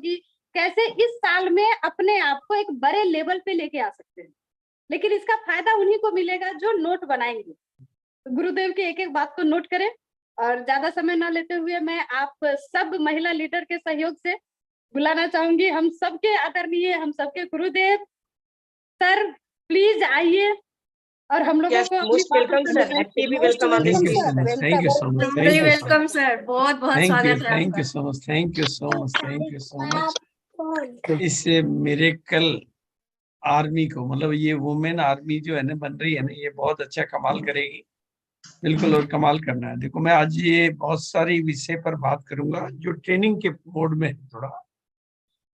कि कैसे इस साल में अपने आप को एक बड़े लेवल पे लेके आ सकते हैं। लेकिन इसका फायदा उन्हीं को मिलेगा जो नोट बनाएंगे। तो गुरुदेव की एक एक बात को नोट करें। और ज्यादा समय ना लेते हुए मैं आप सब महिला लीडर के सहयोग से बुलाना चाहूंगी हम सबके आदरणीय, हम सबके गुरुदेव सर, प्लीज आइए और हम लोगों को अपनी most welcome sir, happy welcome on this stage. Thank you so much, very welcome sir, बहुत बहुत स्वागत है thank you so much, thank you so much, thank you so much. इससे मेरे कल आर्मी को, मतलब ये वुमेन आर्मी जो है ना बन रही है ना, ये बहुत अच्छा कमाल करेगी, बिल्कुल, और कमाल करना है। देखो मैं आज ये बहुत सारी विषय पर बात करूंगा जो ट्रेनिंग के मोड में है थोड़ा,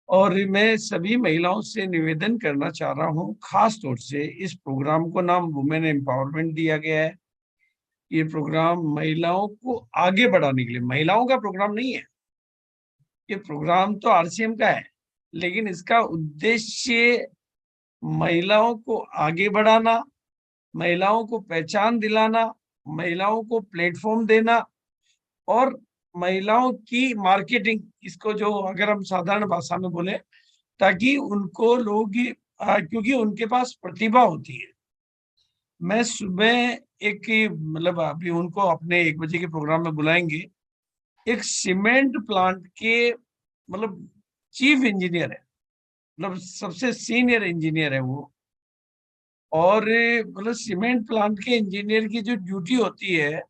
और मैं सभी महिलाओं से निवेदन करना चाह रहा हूँ, खास तौर से इस प्रोग्राम को नाम वुमेन एम्पावरमेंट दिया गया है। ये प्रोग्राम महिलाओं को आगे बढ़ाने के लिए, महिलाओं का प्रोग्राम नहीं है ये प्रोग्राम, तो आरसीएम का है, लेकिन इसका उद्देश्य महिलाओं को आगे बढ़ाना, महिलाओं को पहचान दिलाना, महिलाओं को प्लेटफॉर्म देना और महिलाओं की मार्केटिंग, इसको जो अगर हम साधारण भाषा में बोले, ताकि उनको लोग, क्योंकि उनके पास प्रतिभा होती है। मैं सुबह एक, मतलब अभी उनको अपने 1 बजे के प्रोग्राम में बुलाएंगे, एक सीमेंट प्लांट के मतलब चीफ इंजीनियर है, मतलब सबसे सीनियर इंजीनियर है वो, और मतलब सीमेंट प्लांट के इंजीनियर की जो ड्यूटी होती है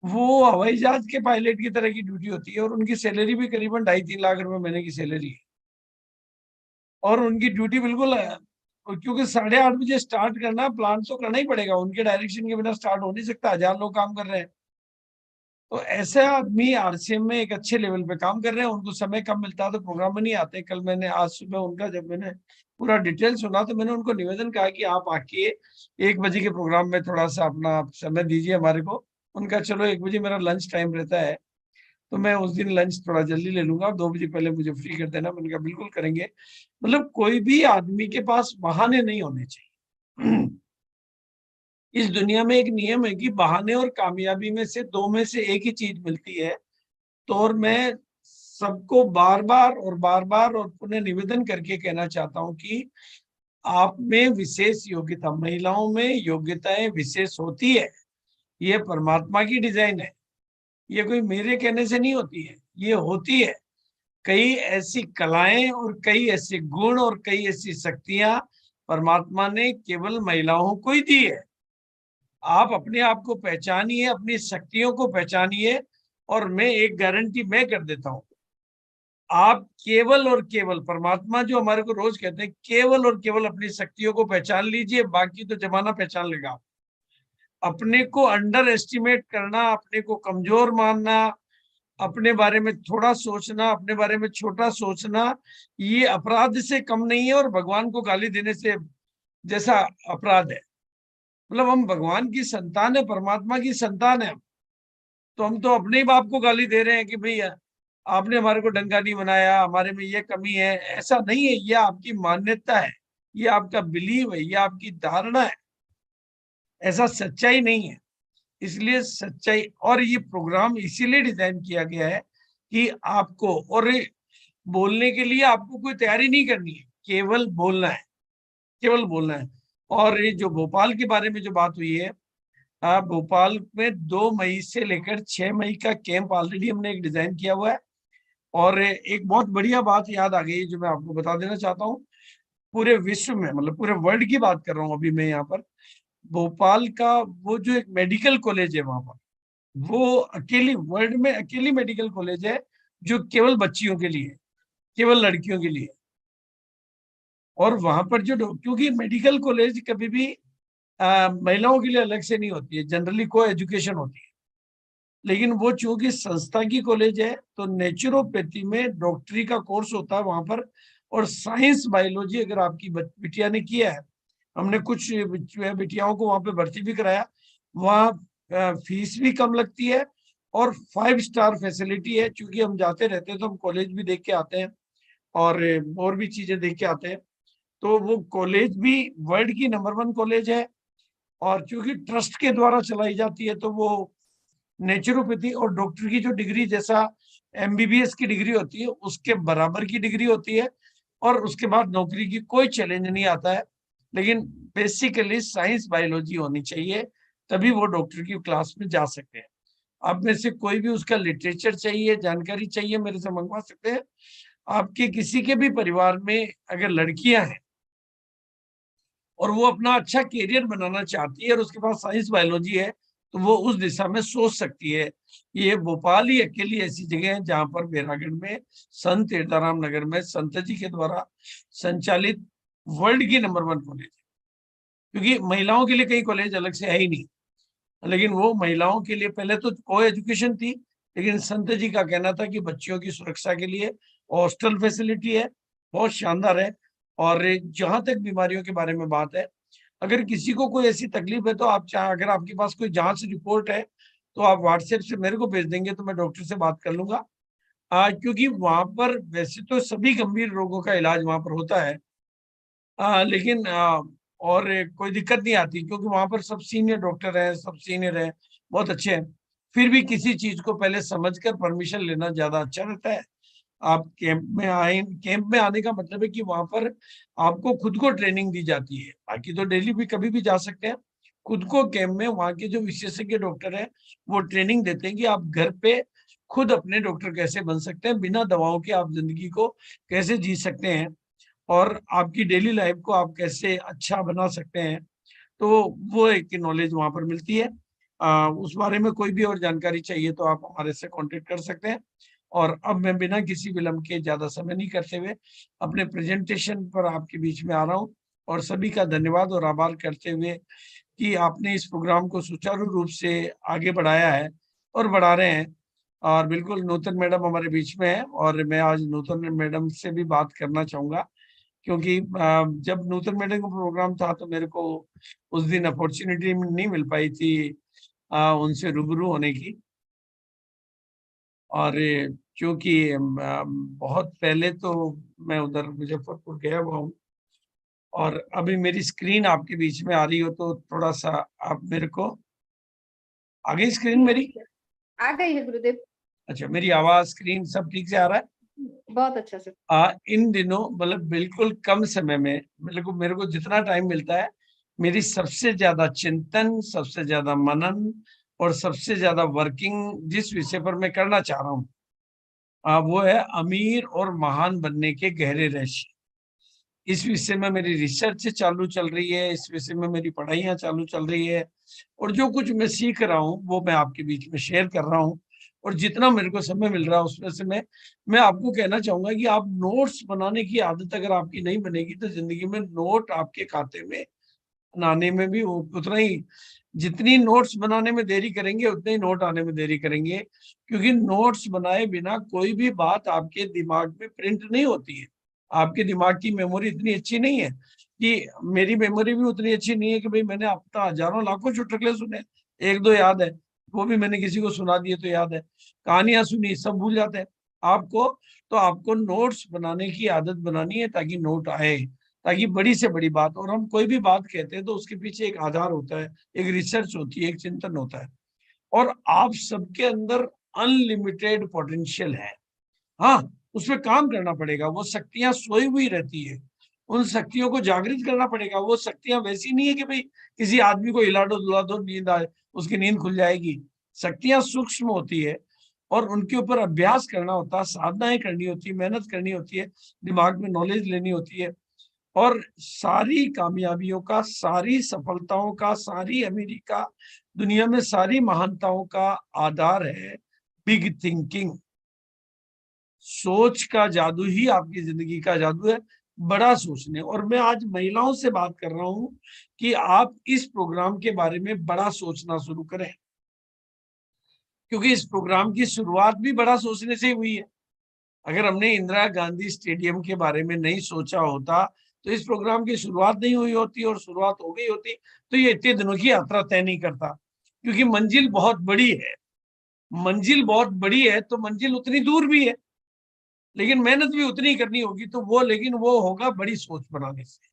वो हवाई जहाज के पायलट की तरह की ड्यूटी होती है, और उनकी सैलरी भी करीबन 2.5-3 लाख रुपए महीने की सैलरी है। और उनकी ड्यूटी बिल्कुल है, क्योंकि 8:30 बजे स्टार्ट करना, प्लांट तो करना ही पड़ेगा, उनके डायरेक्शन के बिना स्टार्ट हो नहीं सकता, 1000 लोग काम कर रहे हैं। तो ऐसे आदमी आरसीएम में एक अच्छे लेवल पे काम कर रहे हैं, उनको समय कम मिलता है तो प्रोग्राम में नहीं आते। कल मैंने, आज सुबह उनका जब मैंने पूरा डिटेल सुना तो मैंने उनको निवेदन कहा कि आप आके 1 बजे के प्रोग्राम में थोड़ा सा अपना समय दीजिए हमारे को। उनका चलो 1 बजे मेरा लंच टाइम रहता है, तो मैं उस दिन लंच थोड़ा जल्दी ले लूंगा, 2 बजे पहले मुझे फ्री कर देना। मैंने कहा बिल्कुल करेंगे। मतलब कोई भी आदमी के पास बहाने नहीं होने चाहिए। इस दुनिया में एक नियम है कि बहाने और कामयाबी में से 2 में से एक ही चीज मिलती है। तो और मैं सबको बार बार और पुनः निवेदन करके कहना चाहता हूं कि आप में विशेष योग्यता, महिलाओं में योग्यताएं विशेष होती है, ये परमात्मा की डिजाइन है, ये कोई मेरे कहने से नहीं होती है, ये होती है। कई ऐसी कलाएं और कई ऐसे गुण और कई ऐसी शक्तियां परमात्मा ने केवल महिलाओं को ही दी है। आप अपने आप को पहचानिए, अपनी शक्तियों को पहचानिए, और मैं एक गारंटी मैं कर देता हूं, आप केवल और केवल, परमात्मा जो हमारे को रोज कहते हैं, केवल और केवल अपनी शक्तियों को पहचान लीजिए, बाकी तो जमाना पहचान लेगा। अपने को अंडर एस्टिमेट करना, अपने को कमजोर मानना, अपने बारे में थोड़ा सोचना, अपने बारे में छोटा सोचना, ये अपराध से कम नहीं है और भगवान को गाली देने से जैसा अपराध है। मतलब हम भगवान की संतान है, परमात्मा की संतान है, तो हम तो अपने ही बाप को गाली दे रहे हैं कि भैया आपने हमारे को डंगा नहीं बनाया, हमारे में ये कमी है। ऐसा नहीं है, ये आपकी मान्यता है, ये आपका बिलीव है, ये आपकी धारणा है, ऐसा सच्चाई नहीं है। इसलिए सच्चाई, और ये प्रोग्राम इसीलिए डिजाइन किया गया है कि आपको, और बोलने के लिए आपको कोई तैयारी नहीं करनी है, केवल बोलना है, केवल बोलना है। और ये जो भोपाल के बारे में जो बात हुई है, भोपाल में 2 मई से लेकर 6 मई का कैंप ऑलरेडी हमने एक डिजाइन किया हुआ है। और एक बहुत बढ़िया बात याद आ गई जो मैं आपको बता देना चाहता हूँ, पूरे विश्व में, मतलब पूरे वर्ल्ड की बात कर रहा हूँ अभी मैं यहाँ पर, भोपाल का वो जो एक मेडिकल कॉलेज है वहां पर, वो अकेली, वर्ल्ड में अकेली मेडिकल कॉलेज है जो केवल बच्चियों के लिए, केवल लड़कियों के लिए। और वहां पर जो, क्योंकि मेडिकल कॉलेज कभी भी महिलाओं के लिए अलग से नहीं होती है, जनरली को एजुकेशन होती है, लेकिन वो चूंकि संस्था की कॉलेज है तो नेचुरोपैथी में डॉक्टरी का कोर्स होता है वहां पर, और साइंस बायोलॉजी अगर आपकी बिटिया ने किया है, हमने कुछ बिटियाओं को वहां पे भर्ती भी कराया, वहाँ फीस भी कम लगती है और 5 स्टार फैसिलिटी है। चूंकि हम जाते रहते हैं तो हम कॉलेज भी देख के आते हैं और भी चीजें देख के आते हैं, तो वो कॉलेज भी वर्ल्ड की नंबर 1 कॉलेज है। और चूंकि ट्रस्ट के द्वारा चलाई जाती है तो वो नेचुरोपैथी और डॉक्टर की जो डिग्री, जैसा MBBS की डिग्री होती है उसके बराबर की डिग्री होती है, और उसके बाद नौकरी की कोई चैलेंज नहीं आता है। लेकिन बेसिकली साइंस बायोलॉजी होनी चाहिए, तभी वो डॉक्टर की क्लास में जा सकते हैं। आप में से कोई भी उसका लिटरेचर चाहिए, जानकारी चाहिए, मेरे से मंगवा सकते हैं। आपके किसी के भी परिवार में अगर लड़कियां हैं और वो अपना अच्छा करियर बनाना चाहती है और उसके पास साइंस बायोलॉजी है, तो वो उस दिशा में सोच सकती है। ये भोपाल ही अकेली ऐसी जगह है जहां पर बैरागढ़ में संत तीर्थाराम नगर में संत जी के द्वारा संचालित वर्ल्ड की नंबर 1 कॉलेज है। क्योंकि महिलाओं के लिए कई कॉलेज अलग से है ही नहीं, लेकिन वो महिलाओं के लिए पहले तो को एजुकेशन थी, लेकिन संत जी का कहना था कि बच्चियों की सुरक्षा के लिए हॉस्टल फैसिलिटी है, बहुत शानदार है। और जहां तक बीमारियों के बारे में बात है, अगर किसी को कोई ऐसी तकलीफ है तो आप चाहे, अगर आपके पास कोई जांच रिपोर्ट है तो आप व्हाट्सएप से मेरे को भेज देंगे तो मैं डॉक्टर से बात कर लूंगा। क्योंकि वहां पर वैसे तो सभी गंभीर रोगों का इलाज वहां पर होता है, लेकिन और कोई दिक्कत नहीं आती, क्योंकि वहां पर सब सीनियर डॉक्टर हैं, सब सीनियर हैं, बहुत अच्छे हैं। फिर भी किसी चीज को पहले समझकर परमिशन लेना ज्यादा अच्छा रहता है। आप कैंप में आने का मतलब है कि वहां पर आपको खुद को ट्रेनिंग दी जाती है, बाकी तो डेली भी कभी भी जा सकते हैं। खुद को कैंप में वहां के जो विशेषज्ञ डॉक्टर हैं वो ट्रेनिंग देते हैं कि आप घर पे खुद अपने डॉक्टर कैसे बन सकते हैं, बिना दवाओं के आप जिंदगी को कैसे जी सकते हैं, और आपकी डेली लाइफ को आप कैसे अच्छा बना सकते हैं। तो वो एक नॉलेज वहां पर मिलती है। उस बारे में कोई भी और जानकारी चाहिए तो आप हमारे से कांटेक्ट कर सकते हैं। और अब मैं बिना किसी विलंब के, ज्यादा समय नहीं करते हुए, अपने प्रेजेंटेशन पर आपके बीच में आ रहा हूँ, और सभी का धन्यवाद और आभार करते हुए कि आपने इस प्रोग्राम को सुचारू रूप से आगे बढ़ाया है और बढ़ा रहे हैं। और बिल्कुल नूतन मैडम हमारे बीच में है, और मैं आज नूतन मैडम से भी बात करना चाहूंगा, क्योंकि जब नूतन मैडम का प्रोग्राम था तो मेरे को उस दिन अपॉर्चुनिटी नहीं मिल पाई थी उनसे रूबरू होने की। और क्योंकि बहुत पहले तो मैं उधर मुजफ्फरपुर गया हुआ हूँ, और अभी मेरी स्क्रीन आपके बीच में आ रही हो तो थोड़ा सा आप मेरे को, आ गई स्क्रीन मेरी? आ गई है गुरुदेव। अच्छा, मेरी आवाज स्क्रीन सब ठीक से आ रहा है? बहुत अच्छा से। इन दिनों मतलब बिल्कुल कम समय में मेरे को जितना टाइम मिलता है, मेरी सबसे ज्यादा चिंतन, सबसे ज्यादा मनन और सबसे ज्यादा वर्किंग जिस विषय पर मैं करना चाह रहा हूँ, वो है अमीर और महान बनने के गहरे रहस्य। इस विषय में मेरी रिसर्च चालू चल रही है, इस विषय में मेरी पढ़ाइयाँ चालू चल रही है, और जो कुछ मैं सीख रहा हूँ वो मैं आपके बीच में शेयर कर रहा हूँ। और जितना मेरे को समय मिल रहा है उसमें से मैं आपको कहना चाहूंगा कि आप नोट्स बनाने की आदत अगर आपकी नहीं बनेगी तो जिंदगी में नोट आपके खाते में आने में भी उतना ही, जितनी नोट्स बनाने में देरी करेंगे उतने ही नोट आने में देरी करेंगे। क्योंकि नोट्स बनाए बिना कोई भी बात आपके दिमाग में प्रिंट नहीं होती है। आपके दिमाग की मेमोरी इतनी अच्छी नहीं है, कि मेरी मेमोरी भी उतनी अच्छी नहीं है कि भाई मैंने अब तक हजारों लाखों चुटकुले सुने, एक दो याद है, वो भी मैंने किसी को सुना दिए तो याद है, कहानियां सुनी सब भूल जाते हैं आपको। तो आपको नोट्स बनाने की आदत बनानी है ताकि नोट आए, ताकि बड़ी से बड़ी बात, और हम कोई भी बात कहते हैं तो उसके पीछे एक आधार होता है, एक रिसर्च होती है, एक चिंतन होता है। और आप सबके अंदर अनलिमिटेड पोटेंशियल है। हाँ, उसमें काम करना पड़ेगा। वो शक्तियां सोई हुई रहती है, उन शक्तियों को जागृत करना पड़ेगा। वो शक्तियां वैसी नहीं है कि भाई किसी आदमी को हिला दो डुला दो नींद आए, उसकी नींद खुल जाएगी। शक्तियां सूक्ष्म होती है और उनके ऊपर अभ्यास करना होता है, साधनाएं करनी होती है, मेहनत करनी होती है, दिमाग में नॉलेज लेनी होती है। और सारी कामयाबियों का, सारी सफलताओं का, सारी अमीरी का, दुनिया में सारी महानताओं का आधार है बिग थिंकिंग। सोच का जादू ही आपकी जिंदगी का जादू है, बड़ा सोचने। और मैं आज महिलाओं से बात कर रहा हूं कि आप इस प्रोग्राम के बारे में बड़ा सोचना शुरू करें, क्योंकि इस प्रोग्राम की शुरुआत भी बड़ा सोचने से हुई है। अगर हमने इंदिरा गांधी स्टेडियम के बारे में नहीं सोचा होता तो इस प्रोग्राम की शुरुआत नहीं हुई होती, और शुरुआत हो गई होती तो ये इतने दिनों की यात्रा तय नहीं करता। क्योंकि मंजिल बहुत बड़ी है, मंजिल बहुत बड़ी है तो मंजिल उतनी दूर भी है, लेकिन मेहनत भी उतनी करनी होगी। तो वो, लेकिन वो होगा बड़ी सोच बनाने से।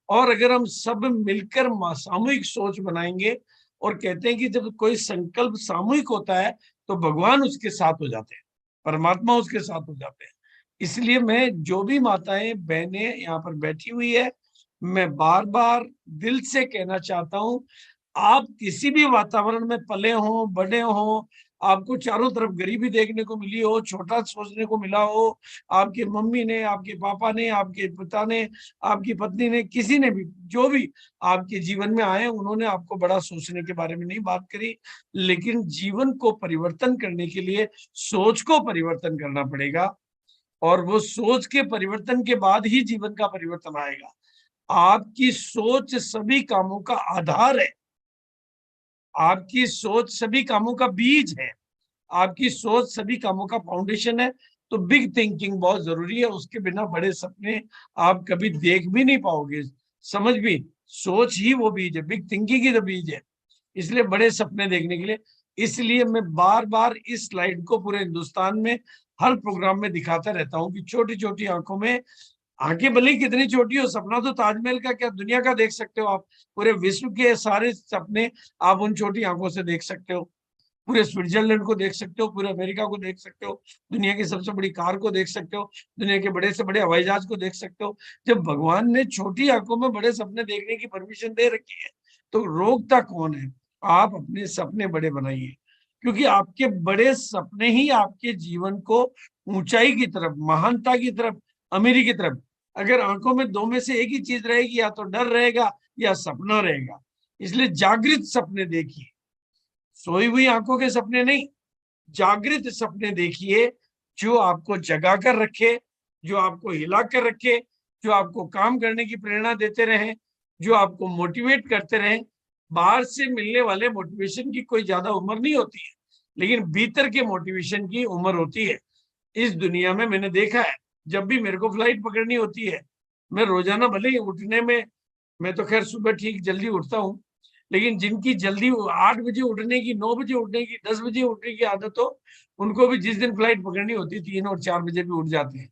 और अगर हम सब मिलकर सामूहिक सोच बनाएंगे, और कहते हैं कि जब कोई संकल्प सामूहिक होता है तो भगवान उसके साथ हो जाते हैं। परमात्मा उसके साथ हो जाते हैं। इसलिए मैं जो भी माताएं बहनें यहाँ पर बैठी हुई है, मैं बार बार दिल से कहना चाहता हूं, आप किसी भी वातावरण में पले हो, बड़े हो, आपको चारों तरफ गरीबी देखने को मिली हो, छोटा सोचने को मिला हो, आपकी मम्मी ने, आपके पापा ने, आपके पिता ने, आपकी पत्नी ने, किसी ने भी, जो भी आपके जीवन में आए, उन्होंने आपको बड़ा सोचने के बारे में नहीं बात करी। लेकिन जीवन को परिवर्तन करने के लिए सोच को परिवर्तन करना पड़ेगा, और वो सोच के परिवर्तन के बाद ही जीवन का परिवर्तन आएगा। आपकी सोच सभी कामों का आधार है, आपकी सोच सभी कामों का बीज है, आपकी सोच सभी कामों का फाउंडेशन है। तो बिग थिंकिंग बहुत जरूरी है, उसके बिना बड़े सपने आप कभी देख भी नहीं पाओगे, समझ भी। सोच ही वो बीज है, बिग थिंकिंग ही तो बीज है, इसलिए बड़े सपने देखने के लिए। इसलिए मैं बार बार इस स्लाइड को पूरे हिंदुस्तान में हर प्रोग्राम में दिखाता रहता हूँ कि छोटी छोटी आंखों में, आंखें भले कितनी छोटी हो, सपना तो ताजमहल का क्या दुनिया का देख सकते हो आप, पूरे विश्व के सारे सपने आप उन छोटी आंखों से देख सकते हो। पूरे स्विट्जरलैंड को देख सकते हो, पूरे अमेरिका को देख सकते हो, दुनिया की सबसे बड़ी कार को देख सकते हो, दुनिया के बड़े से बड़े हवाई जहाज को देख सकते हो। जब भगवान ने छोटी आंखों में बड़े सपने देखने की परमिशन दे रखी है, तो रोकता कौन है? आप अपने सपने बड़े बनाइए, क्योंकि आपके बड़े सपने ही आपके जीवन को ऊंचाई की तरफ, महानता की तरफ, अमीरी की तरफ। अगर आंखों में दो में से एक ही चीज रहेगी, या तो डर रहेगा या सपना रहेगा। इसलिए जागृत सपने देखिए, सोई हुई आंखों के सपने नहीं, जागृत सपने देखिए, जो आपको जगा कर रखे, जो आपको हिला कर रखे, जो आपको काम करने की प्रेरणा देते रहे, जो आपको मोटिवेट करते रहे। बाहर से मिलने वाले मोटिवेशन की कोई ज्यादा उम्र नहीं होती है, लेकिन भीतर के मोटिवेशन की उम्र होती है। इस दुनिया में मैंने देखा है, जब भी मेरे को फ्लाइट पकड़नी होती है, मैं रोजाना भले ही उठने में, मैं तो खैर सुबह ठीक जल्दी उठता हूँ, लेकिन जिनकी जल्दी 8 बजे उठने की, 9 बजे उठने की, 10 बजे उठने की आदत हो, उनको भी जिस दिन फ्लाइट पकड़नी होती है 3 और 4 बजे भी उठ जाते हैं,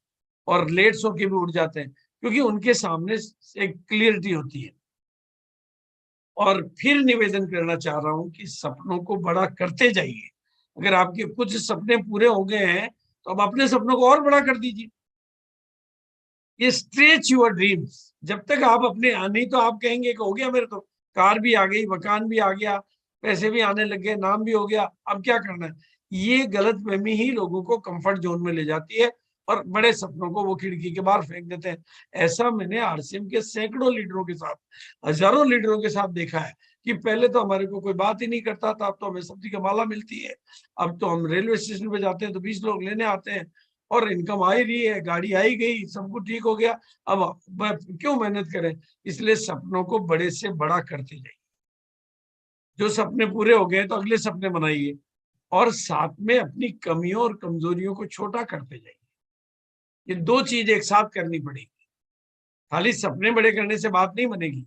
और लेट सो के भी उठ जाते हैं, क्योंकि उनके सामने एक क्लियरिटी होती है। और फिर निवेदन करना चाह रहा हूं कि सपनों को बड़ा करते जाइए। अगर आपके कुछ सपने पूरे हो गए हैं, तो अब अपने सपनों को और बड़ा कर दीजिए। ये स्ट्रेच योर ड्रीम्स। जब तक आप अपने, नहीं तो आप कहेंगे कि हो गया, मेरे तो कार भी आ गई, मकान भी आ गया, पैसे भी आने लग गए, नाम भी हो गया, अब क्या करना है? ये गलतफहमी ही लोगों को कंफर्ट जोन में ले जाती है, और बड़े सपनों को वो खिड़की के बाहर फेंक देते हैं। ऐसा मैंने आरसीएम के सैकड़ों लीडरों के साथ, हजारों लीडरों के साथ देखा है कि पहले तो हमारे को कोई बात ही नहीं करता था, अब तो हमें सब्जी का माला मिलती है, अब तो हम रेलवे स्टेशन पे जाते हैं तो 20 लोग लेने आते हैं, और इनकम आ ही रही है, गाड़ी आई गई, सब कुछ ठीक हो गया, अब क्यों मेहनत करें? इसलिए सपनों को बड़े से बड़ा करते जाइए। जो सपने पूरे हो गए तो अगले सपने बनाइए, और साथ में अपनी कमियों और कमजोरियों को छोटा करते जाइए। ये दो चीज एक साथ करनी पड़ेगी। खाली सपने बड़े करने से बात नहीं बनेगी।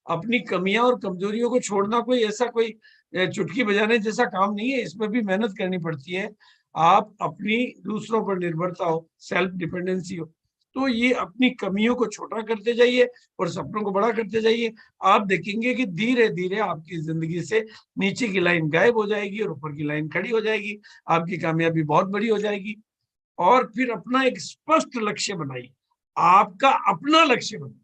अपनी कमियां और कमजोरियों को छोड़ना कोई ऐसा कोई चुटकी बजाने जैसा काम नहीं है, इसमें भी मेहनत करनी पड़ती है। आप अपनी दूसरों पर निर्भरता हो, सेल्फ डिपेंडेंसी हो, तो ये अपनी कमियों को छोटा करते जाइए और सपनों को बड़ा करते जाइए। आप देखेंगे कि धीरे धीरे आपकी जिंदगी से नीचे की लाइन गायब हो जाएगी और ऊपर की लाइन खड़ी हो जाएगी। आपकी कामयाबी बहुत बड़ी हो जाएगी। और फिर अपना एक स्पष्ट लक्ष्य बनाइए, आपका अपना लक्ष्य बनाइए।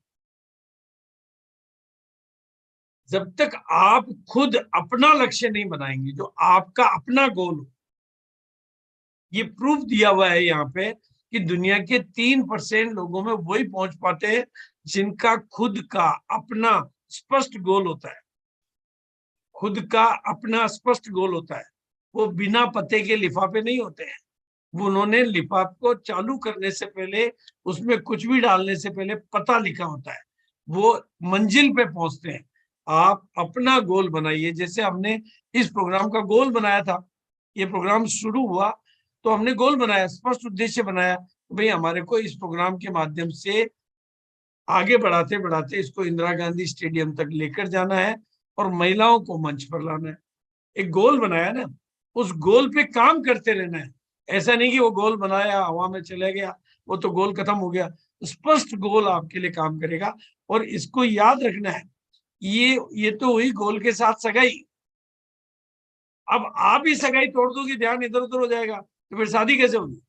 जब तक आप खुद अपना लक्ष्य नहीं बनाएंगे, जो आपका अपना गोल हो, ये प्रूफ दिया हुआ है यहाँ पे कि दुनिया के 3% लोगों में वही पहुंच पाते हैं जिनका खुद का अपना स्पष्ट गोल होता है। खुद का अपना स्पष्ट गोल होता है, वो बिना पते के लिफाफे नहीं होते हैं। वो उन्होंने लिफाफ को चालू करने से पहले, उसमें कुछ भी डालने से पहले पता लिखा होता है, वो मंजिल पे पहुंचते हैं। आप अपना गोल बनाइए। जैसे हमने इस प्रोग्राम का गोल बनाया था, ये प्रोग्राम शुरू हुआ तो हमने गोल बनाया, स्पष्ट उद्देश्य बनाया, भाई हमारे को इस प्रोग्राम के माध्यम से आगे बढ़ाते बढ़ाते इसको इंदिरा गांधी स्टेडियम तक लेकर जाना है और महिलाओं को मंच पर लाना है। एक गोल बनाया ना, उस गोल पे काम करते रहना है। ऐसा नहीं कि वो गोल बनाया हवा में चले गया, वो तो गोल खत्म हो गया। स्पष्ट गोल आपके लिए काम करेगा। और इसको याद रखना है, ये तो हुई गोल के साथ सगाई। अब आप ही सगाई तोड़ दोगे, ध्यान इधर उधर हो जाएगा, तो फिर शादी कैसे होगी?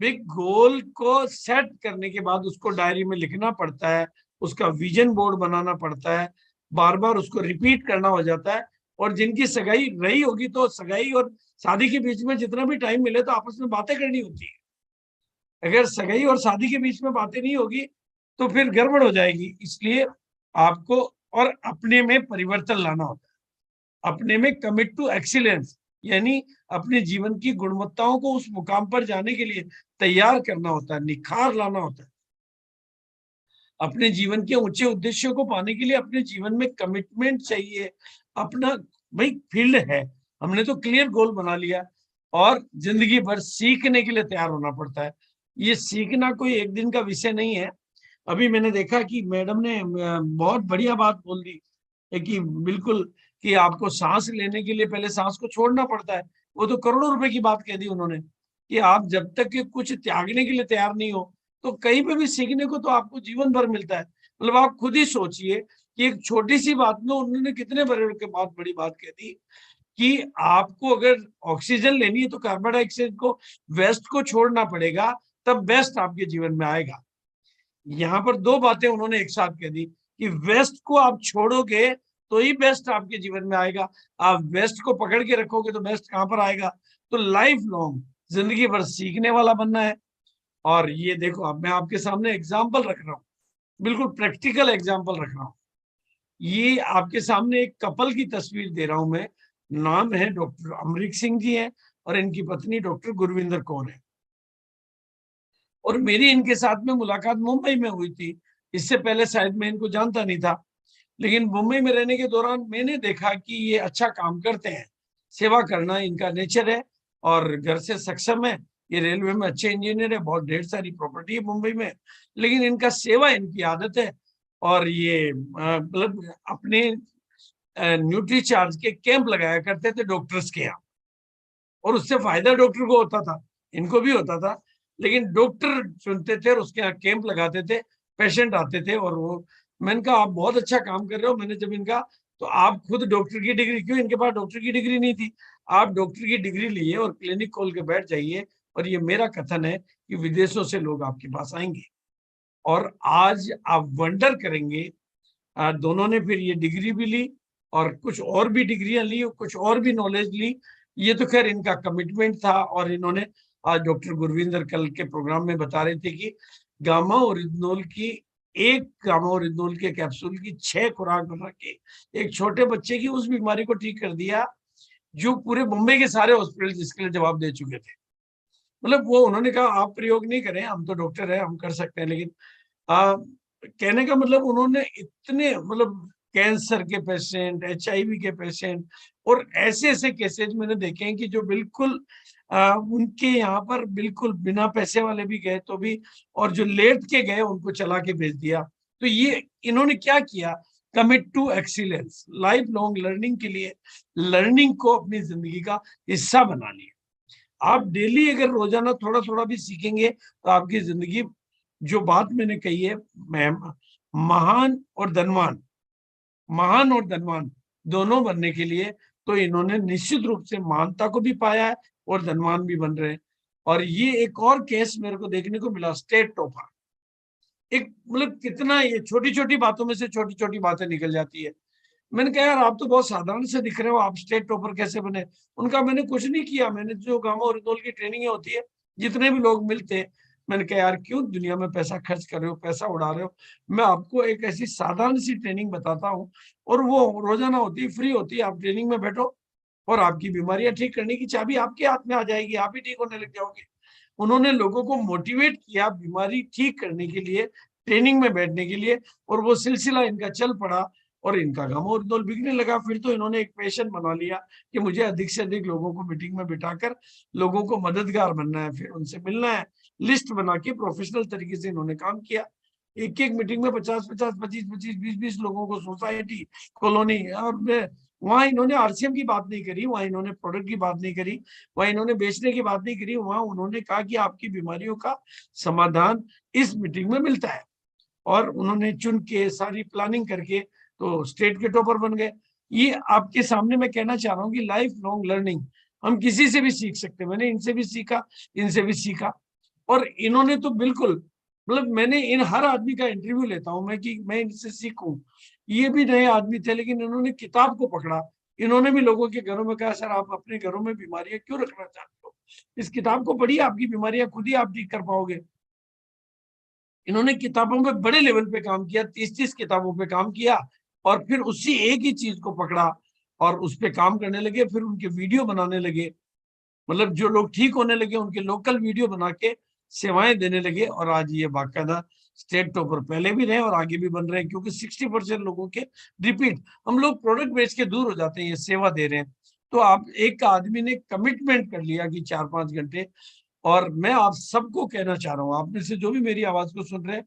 बिग गोल को सेट करने के बाद उसको डायरी में लिखना पड़ता है, उसका विजन बोर्ड बनाना पड़ता है, बार बार उसको रिपीट करना हो जाता है। और जिनकी सगाई रही होगी तो सगाई और शादी के बीच में जितना भी टाइम मिले तो आपस में बातें करनी होती है। अगर सगाई और शादी के बीच में बातें नहीं होगी तो फिर गड़बड़ हो जाएगी। इसलिए आपको और अपने में परिवर्तन लाना होता है, अपने में कमिट टू एक्सीलेंस, यानी अपने जीवन की गुणवत्ताओं को उस मुकाम पर जाने के लिए तैयार करना होता है, निखार लाना होता है। अपने जीवन के ऊंचे उद्देश्यों को पाने के लिए अपने जीवन में कमिटमेंट चाहिए। अपना भाई फील्ड है, हमने तो क्लियर गोल बना लिया और जिंदगी भर सीखने के लिए तैयार होना पड़ता है। ये सीखना कोई एक दिन का विषय नहीं है। अभी मैंने देखा कि मैडम ने बहुत बढ़िया बात बोल दी कि बिल्कुल कि आपको सांस लेने के लिए पहले सांस को छोड़ना पड़ता है। वो तो करोड़ों रुपए की बात कह दी उन्होंने कि आप जब तक कि कुछ त्यागने के लिए तैयार नहीं हो तो कहीं पे भी सीखने को तो आपको जीवन भर मिलता है। मतलब आप खुद ही सोचिए कि एक छोटी सी बात में उन्होंने कितने बड़ी बात कह दी कि आपको अगर ऑक्सीजन लेनी है तो कार्बन डाइऑक्साइड को, वेस्ट को छोड़ना पड़ेगा, तब बेस्ट आपके जीवन में आएगा। यहाँ पर दो बातें उन्होंने एक साथ कह दी कि वेस्ट को आप छोड़ोगे तो ही बेस्ट आपके जीवन में आएगा, आप वेस्ट को पकड़ के रखोगे तो बेस्ट कहां पर आएगा। तो लाइफ लॉन्ग जिंदगी भर सीखने वाला बनना है। और ये देखो, अब मैं आपके सामने एग्जाम्पल रख रहा हूँ, बिल्कुल प्रैक्टिकल एग्जाम्पल रख रहा हूँ। ये आपके सामने एक कपल की तस्वीर दे रहा हूं मैं। नाम है डॉक्टर अमरीक सिंह जी है और इनकी पत्नी डॉक्टर गुरविंदर कौर है। और मेरी इनके साथ में मुलाकात मुंबई में हुई थी। इससे पहले शायद मैं इनको जानता नहीं था, लेकिन मुंबई में रहने के दौरान मैंने देखा कि ये अच्छा काम करते हैं, सेवा करना इनका नेचर है और घर से सक्षम है। ये रेलवे में अच्छे इंजीनियर है, बहुत ढेर सारी प्रॉपर्टी है मुंबई में, लेकिन इनका सेवा इनकी आदत है। और ये मतलब अपने न्यूट्री चार्ज के कैंप लगाया करते थे डॉक्टर्स के यहाँ, और उससे फायदा डॉक्टर को होता था, इनको भी होता था। लेकिन डॉक्टर चुनते थे और उसके यहाँ कैंप लगाते थे, पेशेंट आते थे। और वो, मैंने कहा आप बहुत अच्छा काम कर रहे हो। मैंने जब इनका, तो आप खुद डॉक्टर की डिग्री, क्यों इनके पास डॉक्टर की डिग्री नहीं थी, आप डॉक्टर की डिग्री लिए और क्लिनिक खोल के बैठ जाइए। और ये मेरा कथन है कि विदेशों से लोग आपके पास आएंगे। और आज आप वंडर करेंगे, दोनों ने फिर ये डिग्री भी ली और कुछ और भी डिग्रियां ली और कुछ और भी नॉलेज ली। ये तो खैर इनका कमिटमेंट था। और इन्होंने आज डॉक्टर गुरविंदर कल के प्रोग्राम में बता रहे थे कि गामा ओरिजिनोल की, एक गामा ओरिजिनोल के कैप्सूल की 6 खुराक बना के एक छोटे बच्चे की उस बीमारी को ठीक कर दिया जो पूरे मुंबई के सारे हॉस्पिटल इसके लिए जवाब दे चुके थे। मतलब वो, उन्होंने कहा आप प्रयोग नहीं करें, हम तो डॉक्टर हैं, हम कर सकते हैं। लेकिन कहने का मतलब उन्होंने इतने, मतलब कैंसर के पेशेंट, HIV के पेशेंट और ऐसे ऐसे केसेस मैंने देखे हैं कि जो बिल्कुल उनके यहाँ पर बिल्कुल बिना पैसे वाले भी गए तो भी, और जो लेट के गए उनको चला के भेज दिया। तो ये इन्होंने क्या किया, commit to excellence, life long learning के लिए लर्निंग को अपनी जिंदगी का हिस्सा बना लिया। आप डेली अगर रोजाना थोड़ा थोड़ा भी सीखेंगे तो आपकी जिंदगी, जो बात मैंने कही है, महान और धनवान, महान और धनवान दोनों बनने के लिए, तो इन्होंने निश्चित रूप से महानता को भी पाया है और धनवान भी बन रहे हैं। और ये एक और केस मेरे को देखने को मिला, स्टेट टॉपर। एक, मतलब कितना, ये छोटी छोटी बातों में से छोटी छोटी बातें निकल जाती है। मैंने कहा यार आप तो बहुत साधारण से दिख रहे हो, आप स्टेट टॉपर कैसे बने। उनका मैंने कुछ नहीं किया, मैंने जो गामा ओरिजिनोल की ट्रेनिंग होती है, जितने भी लोग मिलते, मैंने कहा यार क्यों दुनिया में पैसा खर्च कर रहे हो, पैसा उड़ा रहे हो, मैं आपको एक ऐसी साधारण सी ट्रेनिंग बताता हूँ और वो रोजाना होती है, फ्री होती है। आप ट्रेनिंग में बैठो और आपकी बीमारियां ठीक करने की चाबी आपके हाथ में आ जाएगी, आप ही ठीक होने लग जाओगे। उन्होंने लोगों को मोटिवेट किया बीमारी ठीक करने के लिए, ट्रेनिंग में बैठने के लिए, और वो सिलसिला इनका चल पड़ा और इनका गामा ओरिजिनोल बिकने लगा। फिर तो इन्होंने एक पैशन बना लिया कि मुझे अधिक से अधिक लोगों को मीटिंग में बिठाकर लोगों को मददगार बनना है, फिर उनसे मिलना है। लिस्ट बना के प्रोफेशनल तरीके से इन्होंने काम किया। एक एक मीटिंग में 50-50, 25-25, 20-20 लोगों को, सोसाइटी, कॉलोनी। और वहां इन्होंने RCM की बात नहीं करी, वहां इन्होंने प्रोडक्ट की बात नहीं करी, वहां इन्होंने बेचने की बात नहीं करी। वहां उन्होंने कहा कि आपकी बीमारियों का समाधान इस मीटिंग में मिलता है। और उन्होंने चुन के सारी प्लानिंग करके तो स्टेट के टॉपर बन गए। ये आपके सामने मैं कहना चाह रहा हूँ कि लाइफ लॉन्ग लर्निंग हम किसी से भी सीख सकते हैं। मैंने इनसे भी सीखा, इनसे भी सीखा। और इन्होंने तो बिल्कुल, मतलब मैंने इन हर आदमी का इंटरव्यू लेता हूं मैं कि मैं इनसे सीखूं। ये भी नए आदमी थे, लेकिन इन्होंने किताब को पकड़ा। इन्होंने भी लोगों के घरों में कहा, सर आप अपने घरों में बीमारियां क्यों रखना चाहते हो, इस किताब को पढ़िए, आपकी बीमारियां खुद ही आप ठीक कर पाओगे। इन्होंने किताबों पे बड़े लेवल पे काम किया, 30-30 किताबों पे काम किया, और फिर उसी एक ही चीज को पकड़ा और उस पे काम करने लगे। फिर उनके वीडियो बनाने लगे, मतलब जो लोग ठीक होने लगे उनके लोकल वीडियो बना के सेवाएं देने लगे, और आज ये बाकायदा स्टेट टॉपर पहले भी रहे और आगे भी बन रहे हैं, क्योंकि 60% लोगों के रिपीट। हम लोग प्रोडक्ट बेच के दूर हो जाते हैं, ये सेवा दे रहे हैं। तो आप एक आदमी ने कमिटमेंट कर लिया कि 4-5 घंटे, और मैं आप सबको कहना चाह रहा हूँ, आप में से जो भी मेरी आवाज को सुन रहे हैं,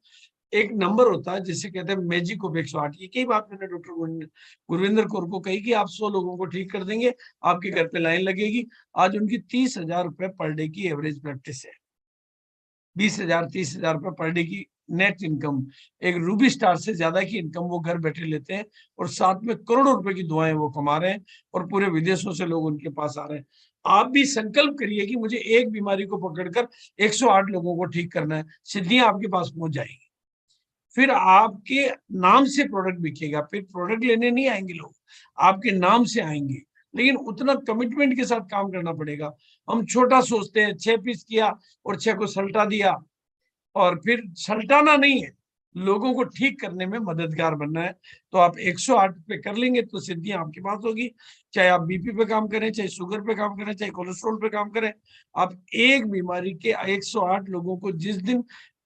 एक नंबर होता है जिसे कहते हैं मैजिक ऑफ 108। ये कई बात मैंने डॉक्टर गुरविंदर कौर को कही कि आप 100 लोगों को ठीक कर देंगे, आपके घर पे लाइन लगेगी। आज उनकी 30,000 रुपए पर डे की एवरेज प्रैक्टिस है, 20,000 30,000 रुपए पर डे की नेट इनकम। एक रूबी स्टार से ज्यादा की इनकम वो घर बैठे लेते हैं, और साथ में करोड़ों रुपए की दुआएं वो कमा रहे हैं, और पूरे विदेशों से लोग उनके पास आ रहे हैं। आप भी संकल्प करिए कि मुझे एक बीमारी को पकड़कर 108 लोगों को ठीक करना है, सिद्धियां आपके पास पहुंच जाएगी। फिर आपके नाम से प्रोडक्ट बिकेगा, फिर प्रोडक्ट लेने नहीं आएंगे लोग, आपके नाम से आएंगे, लेकिन उतना कमिटमेंट के साथ काम करना पड़ेगा। हम छोटा सोचते हैं, 6 पीस किया और 6 को सल्टा दिया, और फिर सल्टाना नहीं है, लोगों को ठीक करने में मददगार बनना है। तो आप 108 पे कर लेंगे तो सिद्धियां आपके पास होगी। चाहे आप बीपी पे काम करें, चाहे शुगर पे काम करें, चाहे कोलेस्ट्रॉल पे काम करें, आप एक बीमारी के 108 लोगों को जिस दिन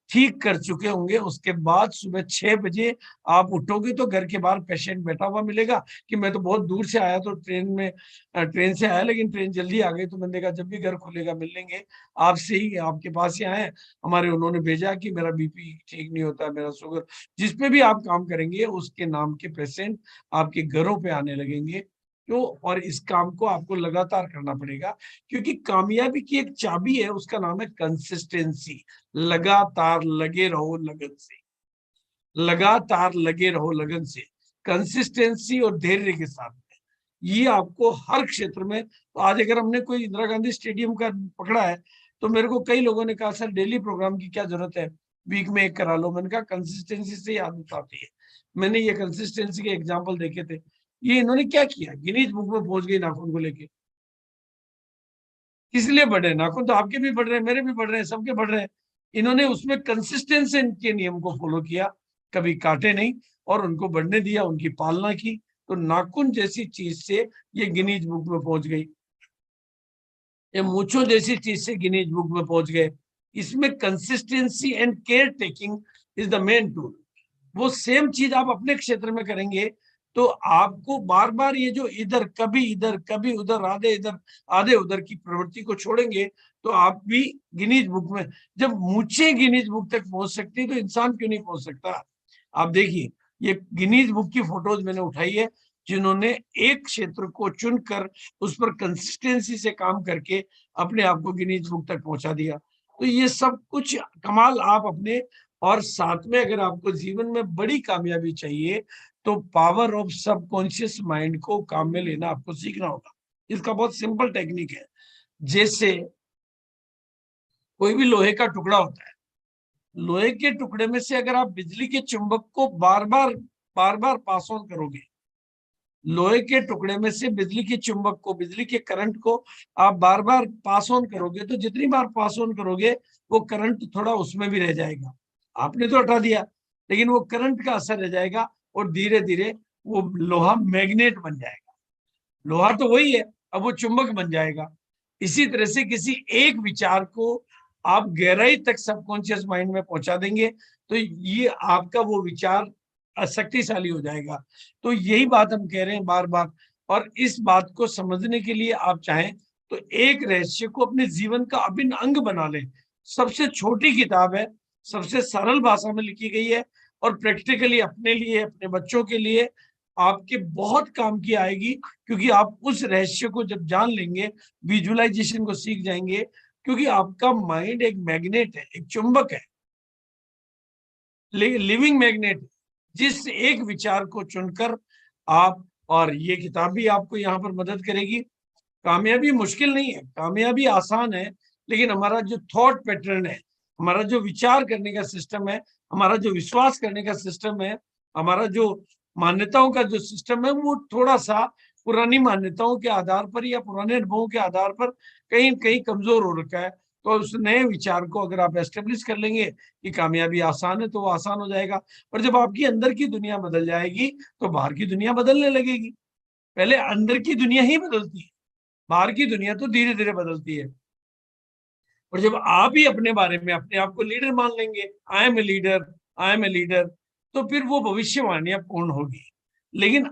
ठीक कर चुके होंगे, उसके बाद सुबह 6 बजे आप उठोगे तो घर के बाहर पेशेंट बैठा हुआ मिलेगा कि मैं तो बहुत दूर से आया, तो ट्रेन से आया, लेकिन ट्रेन जल्दी आ गई, तो मैंने कहा जब भी घर खुलेगा मिल लेंगे, आपसे ही, आपके पास ही आए हमारे। उन्होंने भेजा कि मेरा बीपी ठीक नहीं होता, मेरा शुगर। जिस पे भी आप काम करेंगे उसके नाम के पेशेंट आपके घरों पे आने लगेंगे। तो और इस काम को आपको लगातार करना पड़ेगा, क्योंकि कामयाबी की एक चाबी है, उसका नाम है कंसिस्टेंसी। लगातार लगे रहो लगन से, लगातार लगे रहो लगन से, कंसिस्टेंसी और धैर्य के साथ में। ये आपको हर क्षेत्र में। तो आज अगर हमने कोई इंदिरा गांधी स्टेडियम का पकड़ा है, तो मेरे को कई लोगों ने कहा सर डेली प्रोग्राम की क्या जरूरत है, वीक में एक करा लो। मैंने कहा कंसिस्टेंसी से आदत आती है। मैंने ये कंसिस्टेंसी के एग्जाम्पल देखे थे। ये इन्होंने क्या किया, गिनीज बुक में पहुंच गई नाखून को लेके। किस लिए बढ़ रहे हैं नाखून, तो आपके भी बढ़ रहे हैं, मेरे भी बढ़ रहे हैं, सबके बढ़ रहे हैं। इन्होंने उसमें कंसिस्टेंसी के नियम को फॉलो किया, कभी काटे नहीं, और उनको बढ़ने दिया, उनकी पालना की। तो नाखून जैसी चीज से ये गिनीज बुक में पहुंच गई, ये मूंछों जैसी चीज से गिनीज बुक में पहुंच गए। इसमें consistency and care taking is the main tool. वो सेम चीज आप अपने क्षेत्र में करेंगे तो आपको बार बार ये जो इधर कभी उधर आधे उधर की प्रवृत्ति को छोड़ेंगे, तो आप भी गिनीज बुक में। जब मूछें गिनीज बुक तक पहुंच सकती है तो इंसान क्यों नहीं पहुंच सकता। आप देखिए, ये गिनीज बुक की फोटोज मैंने उठाई है, जिन्होंने एक क्षेत्र को चुनकर उस पर कंसिस्टेंसी से काम करके अपने आप को गिनीज बुक तक पहुंचा दिया। तो ये सब कुछ कमाल आप अपने, और साथ में अगर आपको जीवन में बड़ी कामयाबी चाहिए तो पावर ऑफ सबकॉन्शियस माइंड को काम में लेना आपको सीखना होगा। इसका बहुत सिंपल टेक्निक है। जैसे कोई भी लोहे का टुकड़ा होता है, लोहे के टुकड़े में से अगर आप बिजली के चुंबक को बार बार पास ऑन करोगे, लोहे के टुकड़े में से बिजली के चुंबक को, बिजली के करंट को आप बार बार पास ऑन करोगे, तो जितनी बार पास ऑन करोगे वो करंट थोड़ा उसमें भी रह जाएगा। आपने तो हटा दिया, लेकिन वो करंट का असर रह जाएगा, और धीरे धीरे वो लोहा मैग्नेट बन जाएगा। लोहा तो वही है, अब वो चुंबक बन जाएगा। इसी तरह से किसी एक विचार को आप गहराई तक सबकॉन्शियस माइंड में पहुंचा देंगे तो ये आपका वो विचार शक्तिशाली हो जाएगा। तो यही बात हम कह रहे हैं बार बार, और इस बात को समझने के लिए आप चाहें तो एक रहस्य को अपने जीवन का अभिन्न अंग बना लें। सबसे छोटी किताब है, सबसे सरल भाषा में लिखी गई है, और प्रैक्टिकली अपने लिए, अपने बच्चों के लिए आपके बहुत काम की आएगी, क्योंकि आप उस रहस्य को जब जान लेंगे, विजुअलाइजेशन को सीख जाएंगे। क्योंकि आपका माइंड एक मैग्नेट है, एक चुंबक है, लिविंग मैग्नेट। जिस एक विचार को चुनकर आप, और ये किताब भी आपको यहाँ पर मदद करेगी। कामयाबी मुश्किल नहीं है, कामयाबी आसान है, लेकिन हमारा जो थॉट पैटर्न है, हमारा जो विचार करने का सिस्टम है, हमारा जो विश्वास करने का सिस्टम है, हमारा जो मान्यताओं का जो सिस्टम है, वो थोड़ा सा पुरानी मान्यताओं के आधार पर या पुराने अनुभवों के आधार पर कहीं कहीं कमजोर हो रखा है। तो उस नए विचार को अगर आप एस्टेब्लिश कर लेंगे कि कामयाबी आसान है, तो वो आसान हो जाएगा। और जब आपकी अंदर की दुनिया बदल जाएगी तो बाहर की दुनिया बदलने लगेगी। पहले अंदर की दुनिया ही बदलती है, बाहर की दुनिया तो धीरे धीरे बदलती है। और जब आप ही अपने बारे में अपने आप को लीडर मान लेंगे, I am a leader, I am a leader, तो फिर वो भविष्यवाणियां पूर्ण होगी। लेकिन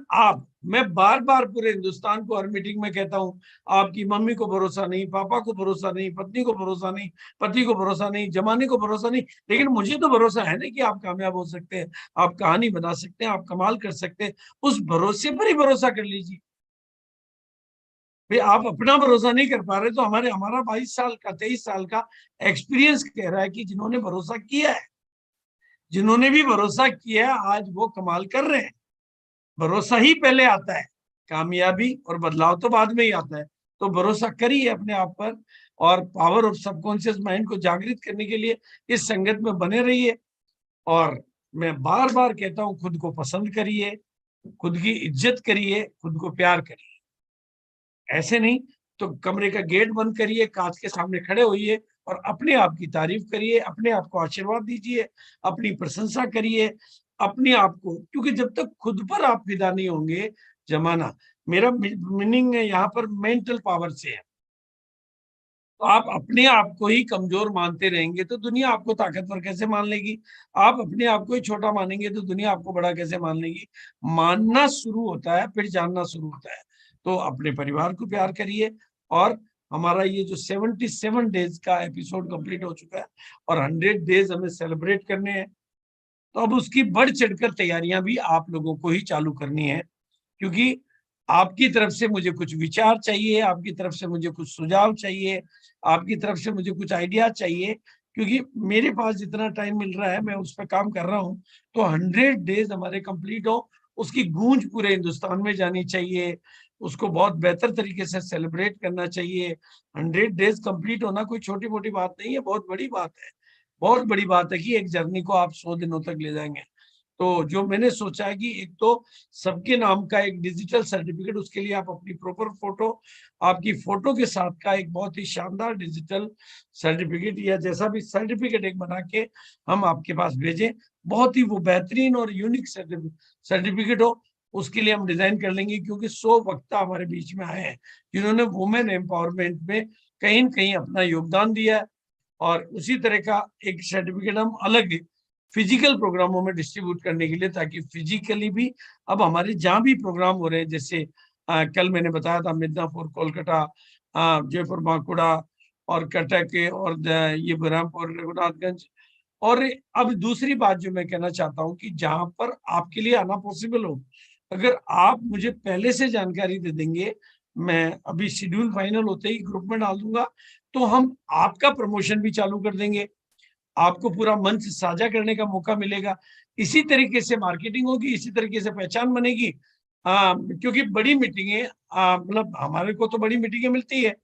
मैं बार बार पूरे हिंदुस्तान को हर मीटिंग में कहता हूं, आपकी मम्मी को भरोसा नहीं, पापा को भरोसा नहीं, पत्नी को भरोसा नहीं, पति को भरोसा नहीं, जमाने को भरोसा नहीं, लेकिन मुझे तो भरोसा है ना कि आप कामयाब हो सकते हैं, आप कहानी बना सकते हैं, आप कमाल कर सकते हैं। उस भरोसे पर ही भरोसा कर लीजिए। भाई आप अपना भरोसा नहीं कर पा रहे तो हमारा 22 साल का 23 साल का एक्सपीरियंस कह रहा है कि जिन्होंने भरोसा किया है, जिन्होंने भी भरोसा किया है, आज वो कमाल कर रहे हैं। भरोसा ही पहले आता है, कामयाबी और बदलाव तो बाद में ही आता है। तो भरोसा करिए अपने आप पर, और पावर ऑफ सबकॉन्शियस माइंड को जागृत करने के लिए इस संगत में बने रहिए। और मैं बार बार कहता हूं, खुद को पसंद करिए, खुद की इज्जत करिए, खुद को प्यार करिए। ऐसे नहीं तो कमरे का गेट बंद करिए, कांच के सामने खड़े होइए और अपने आप की तारीफ करिए, अपने आप को आशीर्वाद दीजिए, अपनी प्रशंसा करिए अपने आप को। क्योंकि जब तक खुद पर आप फिदा नहीं होंगे, जमाना, मेरा मीनिंग यहाँ पर मेंटल पावर से है, तो आप अपने आप को ही कमजोर मानते रहेंगे तो दुनिया आपको ताकतवर कैसे मान लेगी। आप अपने आप को ही छोटा मानेंगे तो दुनिया आपको बड़ा कैसे मान लेगी। मानना शुरू होता है, फिर जानना शुरू होता है। तो अपने परिवार को प्यार करिए। और हमारा ये जो 77 डेज का एपिसोड कंप्लीट हो चुका है और 100 डेज हमें सेलिब्रेट करने हैं, तो अब उसकी बढ़ चढ़कर तैयारियां भी आप लोगों को ही चालू करनी है। क्योंकि आपकी तरफ से मुझे कुछ विचार चाहिए, आपकी तरफ से मुझे कुछ सुझाव चाहिए, आपकी तरफ से मुझे कुछ आइडिया चाहिए। क्योंकि मेरे पास जितना टाइम मिल रहा है मैं उस पर काम कर रहा हूँ। तो 100 डेज हमारे कंप्लीट हो, उसकी गूंज पूरे हिंदुस्तान में जानी चाहिए, उसको बहुत बेहतर तरीके से सेलिब्रेट करना चाहिए। 100 डेज कंप्लीट होना कोई छोटी मोटी बात नहीं है, बहुत बड़ी बात है। बहुत बड़ी बात है कि एक जर्नी को आप 100 दिनों तक ले जाएंगे। तो जो मैंने सोचा है कि एक तो सबके नाम का एक डिजिटल सर्टिफिकेट, उसके लिए आप अपनी प्रॉपर फोटो, आपकी फोटो के साथ का एक बहुत ही शानदार डिजिटल सर्टिफिकेट या जैसा भी सर्टिफिकेट एक बना के हम आपके पास भेजें, बहुत ही वो बेहतरीन और यूनिक सर्टिफिकेट हो, उसके लिए हम डिजाइन कर लेंगे। क्योंकि 100 वक्ता हमारे बीच में आए हैं जिन्होंने वुमेन एम्पावरमेंट में कहीं न कहीं अपना योगदान दिया है। और उसी तरह का एक सर्टिफिकेट हम अलग फिजिकल प्रोग्रामों में डिस्ट्रीब्यूट करने के लिए, ताकि फिजिकली भी अब हमारे जहाँ भी प्रोग्राम हो रहे हैं, जैसे कल मैंने बताया था मिदनापुर, कोलकाता, जयपुर, बांकुड़ा और कटक और ये बरहमपुर, रघुनाथगंज। और अब दूसरी बात जो मैं कहना चाहता हूँ कि जहां पर आपके लिए आना पॉसिबल हो, अगर आप मुझे पहले से जानकारी दे देंगे, मैं अभी शेड्यूल फाइनल होते ही ग्रुप में डाल दूंगा, तो हम आपका प्रमोशन भी चालू कर देंगे, आपको पूरा मंच साझा करने का मौका मिलेगा। इसी तरीके से मार्केटिंग होगी, इसी तरीके से पहचान बनेगी। क्योंकि बड़ी मीटिंगें, मतलब हमारे को तो बड़ी मीटिंगें मिलती है,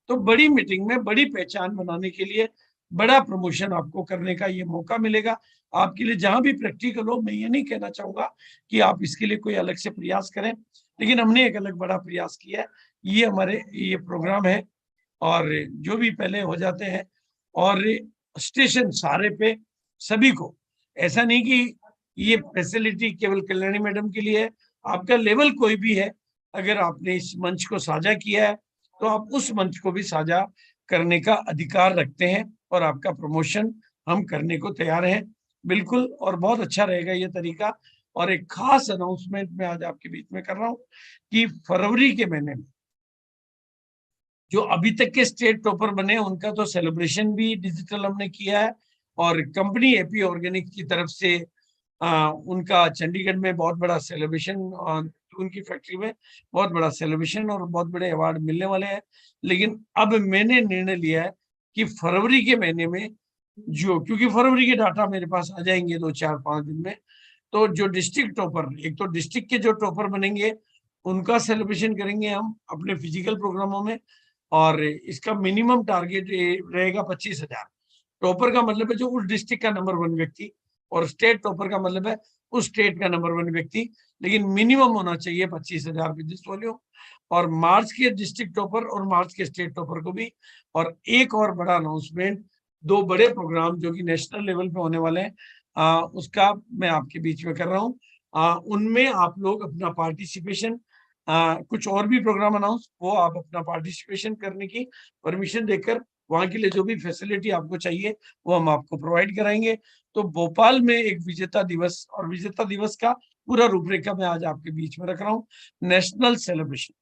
तो बड़ी मीटिंग में बड़ी पहचान बनाने के लिए बड़ा प्रमोशन आपको करने का ये मौका मिलेगा। आपके लिए जहां भी प्रैक्टिकल हो, मैं ये नहीं कहना चाहूंगा कि आप इसके लिए कोई अलग से प्रयास करें, लेकिन हमने एक अलग बड़ा प्रयास किया है। ये हमारे ये प्रोग्राम है और जो भी पहले हो जाते हैं, और स्टेशन सारे पे सभी को, ऐसा नहीं कि ये फैसिलिटी केवल कल्याणी मैडम के लिए है, आपका लेवल कोई भी है, अगर आपने इस मंच को साझा किया है तो आप उस मंच को भी साझा करने का अधिकार रखते हैं और आपका प्रमोशन हम करने को तैयार हैं बिल्कुल। और बहुत अच्छा रहेगा ये तरीका। और एक खास अनाउंसमेंट मैं आज आपके बीच में कर रहा हूँ कि फरवरी के महीने में जो अभी तक के स्टेट टॉपर बने उनका तो सेलिब्रेशन भी डिजिटल हमने किया है। और कंपनी एपी ऑर्गेनिक की तरफ से उनका चंडीगढ़ में बहुत बड़ा सेलिब्रेशन, उनकी फैक्ट्री में बहुत बड़ा सेलिब्रेशन और बहुत बड़े अवार्ड मिलने वाले हैं। लेकिन अब मैंने निर्णय लिया है कि फरवरी के महीने में क्योंकि फरवरी के डाटा मेरे पास आ जाएंगे 2-4-5 दिन में, तो जो डिस्ट्रिक्ट टॉपर, एक तो डिस्ट्रिक्ट के जो टॉपर बनेंगे उनका सेलिब्रेशन करेंगे हम अपने फिजिकल प्रोग्रामों में। और इसका मिनिमम टारगेट रहेगा 25,000। टॉपर का मतलब है जो उस डिस्ट्रिक्ट का नंबर 1 व्यक्ति, और स्टेट टॉपर का मतलब है उस स्टेट का नंबर 1 व्यक्ति, लेकिन मिनिमम होना चाहिए 25,000 बिजनेस वॉल्यूम। और मार्च के डिस्ट्रिक्ट टॉपर और मार्च के स्टेट टॉपर को भी। और एक और बड़ा अनाउंसमेंट, 2 बड़े प्रोग्राम जो कि नेशनल लेवल पे होने वाले हैं, उसका मैं आपके बीच में कर रहा हूँ। उनमें आप लोग अपना पार्टिसिपेशन, कुछ और भी प्रोग्राम अनाउंस, वो आप अपना पार्टिसिपेशन करने की परमिशन देकर वहां के लिए जो भी फैसिलिटी आपको चाहिए वो हम आपको प्रोवाइड कराएंगे। तो भोपाल में एक विजेता दिवस, और विजेता दिवस का पूरा रूपरेखा मैं आज आपके बीच में रख रहा हूँ। नेशनल सेलिब्रेशन,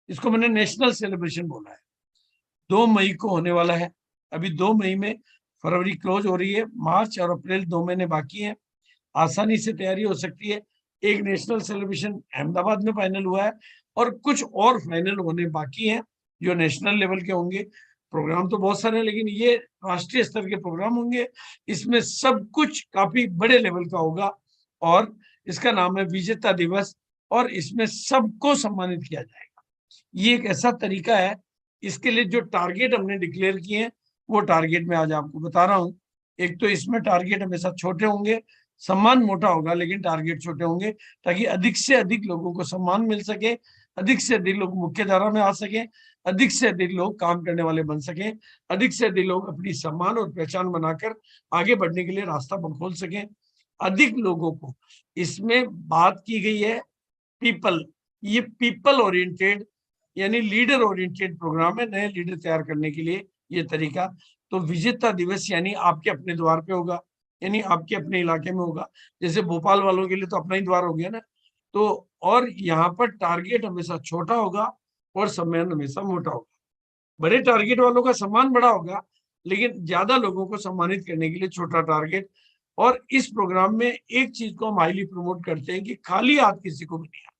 इसको मैंने नेशनल सेलिब्रेशन बोला है, 2 मई को होने वाला है। अभी 2 मई में फरवरी क्लोज हो रही है, मार्च और अप्रैल 2 महीने बाकी हैं, आसानी से तैयारी हो सकती है। एक नेशनल सेलिब्रेशन अहमदाबाद में फाइनल हुआ है और कुछ और फाइनल होने बाकी हैं जो नेशनल लेवल के होंगे। प्रोग्राम तो बहुत सारे हैं, लेकिन ये राष्ट्रीय स्तर के प्रोग्राम होंगे। इसमें सब कुछ काफी बड़े लेवल का होगा और इसका नाम है विजेता दिवस, और इसमें सबको सम्मानित किया जाएगा। ये एक ऐसा तरीका है, इसके लिए जो टारगेट हमने डिक्लेयर किए हैं वो टारगेट मैं आज आपको बता रहा हूँ। एक तो इसमें टारगेट हमेशा छोटे होंगे, सम्मान मोटा होगा, लेकिन टारगेट छोटे होंगे, ताकि अधिक से अधिक लोगों को सम्मान मिल सके, अधिक से अधिक लोग मुख्य धारा में आ सके, अधिक से अधिक लोग काम करने वाले बन सके, अधिक से अधिक लोग अपनी सम्मान और पहचान बनाकर आगे बढ़ने के लिए रास्ता खोल सकें। अधिक लोगों को इसमें बात की गई है पीपल, ये पीपल ओरिएंटेड यानी लीडर ओरिएंटेड प्रोग्राम है, नए लीडर तैयार करने के लिए ये तरीका। तो विजेता दिवस यानी आपके अपने द्वार पे होगा, यानी आपके अपने इलाके में होगा। जैसे भोपाल वालों के लिए तो अपना ही द्वार हो गया ना, तो और यहाँ पर टारगेट हमेशा छोटा होगा और सम्मान हमेशा मोटा होगा। बड़े टारगेट वालों का सम्मान बड़ा होगा, लेकिन ज्यादा लोगों को सम्मानित करने के लिए छोटा टारगेट। और इस प्रोग्राम में एक चीज को हम हाईली प्रमोट करते हैं कि खाली हाथ किसी को भी नहीं आए,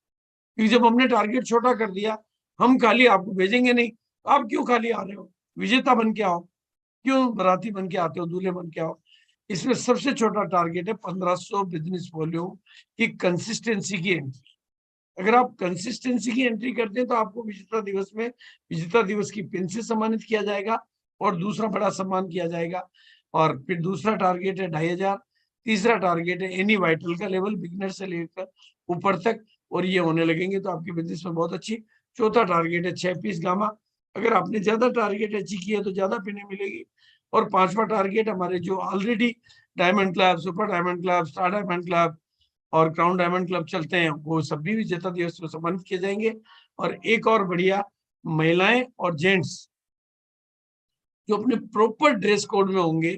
क्योंकि जब हमने टारगेट छोटा कर दिया, हम खाली आपको भेजेंगे नहीं, आप क्यों खाली आ रहे हो, विजेता बन के आओ, क्यों बराती बन के आते हो, दूल्हे बन के आओ। इसमें सबसे छोटा टारगेट है 1500 बिजनेस वॉल्यूम की कंसिस्टेंसी की एंट्री। अगर आप कंसिस्टेंसी की एंट्री करते हैं तो आपको विजेता दिवस में विजेता दिवस की पिन से सम्मानित किया जाएगा और दूसरा बड़ा सम्मान किया जाएगा। और फिर दूसरा टारगेट है 2500, तीसरा टारगेट है एनी वाइटल का लेवल, बिगिनर से लेकर ऊपर तक, और ये होने लगेंगे तो आपके बिजनेस में बहुत अच्छी। चौथा टारगेट है 6 पीस गामा, अगर आपने ज्यादा टारगेट अचीव किया तो ज्यादा पिने मिलेगी। और 5वां टारगेट हमारे जो already diamond club, super diamond club, star diamond club और क्राउन डायमंड क्लब चलते हैं, वो सब भी विजेता दिवस में सम्मानित किए जाएंगे। और एक और बढ़िया, महिलाएं और जेंट्स जो अपने प्रॉपर ड्रेस कोड में होंगे,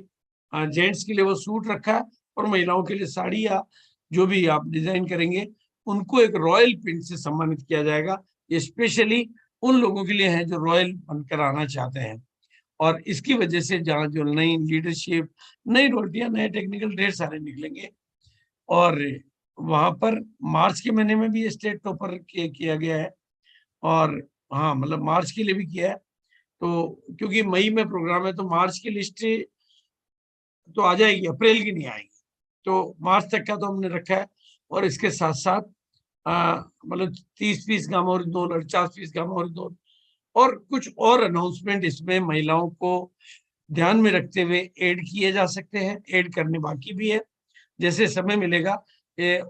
जेंट्स के लिए वो सूट रखा है और महिलाओं के लिए साड़ी या जो भी आप डिजाइन करेंगे उनको एक रॉयल पिन से सम्मानित किया जाएगा। ये स्पेशली उन लोगों के लिए है जो रॉयल बनकर आना चाहते हैं। और इसकी वजह से जहाँ जो नई लीडरशिप, नई रोटियां, नए टेक्निकल ढेर सारे निकलेंगे। और वहां पर मार्च के महीने में भी स्टेट टॉपर किया गया है, और हाँ मतलब मार्च के लिए भी किया है। तो क्योंकि मई में प्रोग्राम है तो मार्च की लिस्ट तो आ जाएगी, अप्रैल की नहीं आएगी, तो मार्च तक का तो हमने रखा है। और इसके साथ साथ मतलब 30 पीस गामा और 50 पीस गामा और कुछ और अनाउंसमेंट इसमें महिलाओं को ध्यान में रखते हुए ऐड किए जा सकते हैं, ऐड करने बाकी भी है। जैसे समय मिलेगा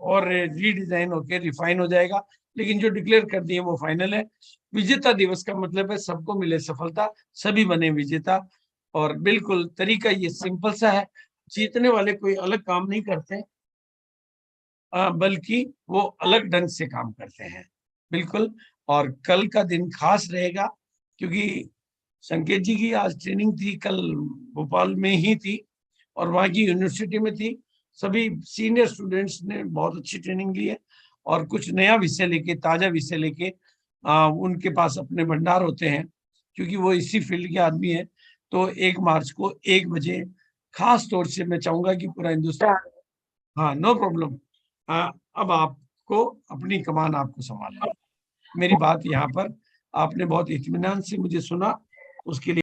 और रीडिजाइन होकर रिफाइन हो जाएगा, लेकिन जो डिक्लेयर कर दिए वो फाइनल है। विजेता दिवस का मतलब है सबको मिले सफलता, सभी बने विजेता। और बिल्कुल तरीका ये सिंपल सा है, जीतने वाले कोई अलग काम नहीं करते, बल्कि वो अलग ढंग से काम करते हैं। बिल्कुल। और कल का दिन खास रहेगा क्योंकि संकेत जी की आज ट्रेनिंग थी, कल भोपाल में ही थी और वहाँ की यूनिवर्सिटी में थी। सभी सीनियर स्टूडेंट्स ने बहुत अच्छी ट्रेनिंग ली है और कुछ नया विषय लेके, ताजा विषय लेके उनके पास अपने भंडार होते हैं, क्योंकि वो इसी फील्ड के आदमी हैं। तो 1 मार्च को 1 बजे खास तौर से मैं चाहूंगा कि पूरा हिंदुस्तान, हाँ नो प्रॉब्लम, अब आपको अपनी कमान आपको संभालना। मेरी बात यहाँ पर आपने बहुत इत्मीनान से मुझे सुना, उसके लिए